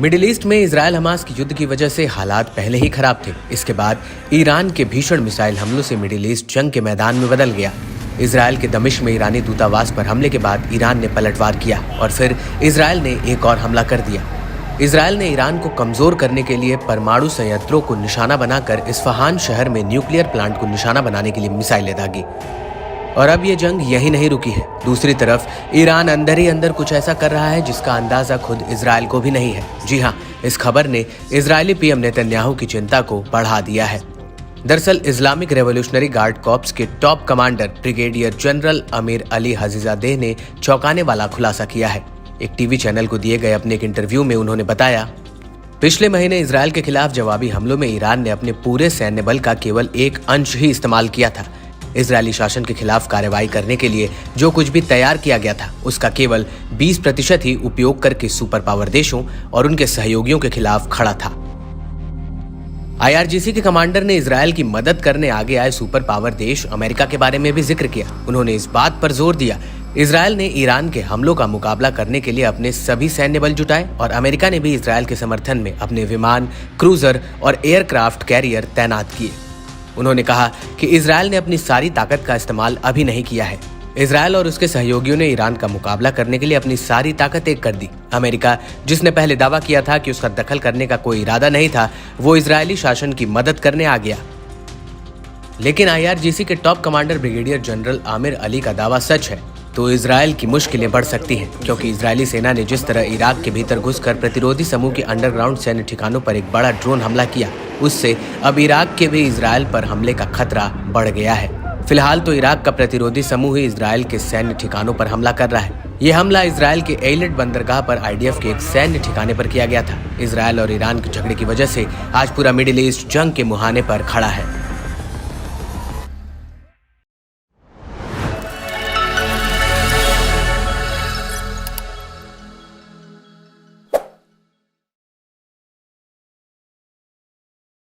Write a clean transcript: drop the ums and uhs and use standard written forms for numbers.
Middle east में Israel Hamas की युद्ध की वजह से हालात पहले ही खराब थे। इसके बाद ईरान के भीषण मिसाइल हमलों से मिडिल ईस्ट जंग के मैदान में बदल गया। इजरायल के दमिश्क में ईरानी दूतावास पर हमले के बाद ईरान ने पलटवार किया और फिर इजरायल ने एक और हमला कर दिया। इजरायल ने ईरान को कमजोर करने के लिए परमाणु संयंत्रों को निशाना बनाकर इस्फहान शहर में न्यूक्लियर प्लांट को निशाना बनाने के लिए मिसाइलें दागी। और अब ये जंग यही नहीं रुकी है। दूसरी तरफ ईरान अंदर ही अंदर कुछ ऐसा कर रहा है जिसका अंदाजा खुद इजरायल को भी नहीं है। जी हाँ, इस खबर ने इजरायली पीएम नेतन्याहू की चिंता को बढ़ा दिया है। दरअसल इस्लामिक रेवोल्यूशनरी गार्ड कॉर्प्स के top commander brigadier general Amir Ali Hajizadeh ने चौंकाने वाला खुलासा किया है। एक टीवी चैनल को दिए गए अपने एक इंटरव्यू में उन्होंने बताया, पिछले महीने इजरायल के खिलाफ जवाबी हमलों में ईरान ने अपने पूरे सैन्य बल का केवल एक अंश ही इस्तेमाल किया था। इजरायली शासन के खिलाफ कार्रवाई करने के लिए जो कुछ भी तैयार किया गया था उसका केवल 20% ही उपयोग करके सुपर पावर देशों और उनके सहयोगियों के खिलाफ खड़ा था। IRGC के कमांडर ने इजरायल की मदद करने आगे आए सुपर पावर देश अमेरिका के बारे में भी जिक्र किया। उन्होंने इस बात पर जोर दिया, इजरायल ने ईरान के हमलों का मुकाबला करने के लिए अपने सभी सैन्य बल जुटाए और अमेरिका ने भी इजरायल के समर्थन में अपने विमान, क्रूजर और एयरक्राफ्ट कैरियर तैनात किए। उन्होंने कहा कि इजरायल ने अपनी सारी ताकत का इस्तेमाल अभी नहीं किया है। इजरायल और उसके सहयोगियों ने ईरान का मुकाबला करने के लिए अपनी सारी ताकत एक कर दी। अमेरिका, जिसने पहले दावा किया था कि उसका दखल करने का कोई इरादा नहीं था, वो इजरायली शासन की मदद करने आ गया। लेकिन IRGC के top commander brigadier general Aamir Ali का दावा सच है तो इजरायल की मुश्किलें बढ़ सकती हैं, क्योंकि इजरायली सेना ने जिस तरह इराक के भीतर घुसकर प्रतिरोधी समूह के अंडरग्राउंड सैन्य ठिकानों पर एक बड़ा ड्रोन हमला किया, उससे अब इराक के भी इजरायल पर हमले का खतरा बढ़ गया है। फिलहाल तो इराक का प्रतिरोधी समूह ही इजरायल के सैन्य ठिकानों पर हमला कर रहा है। ये हमला इजरायल के एलेट बंदरगाह पर IDF के एक सैन्य ठिकाने पर किया गया था। इजरायल और ईरान के झगड़े की वजह से आज पूरा मिडिल ईस्ट जंग के मुहाने पर खड़ा है।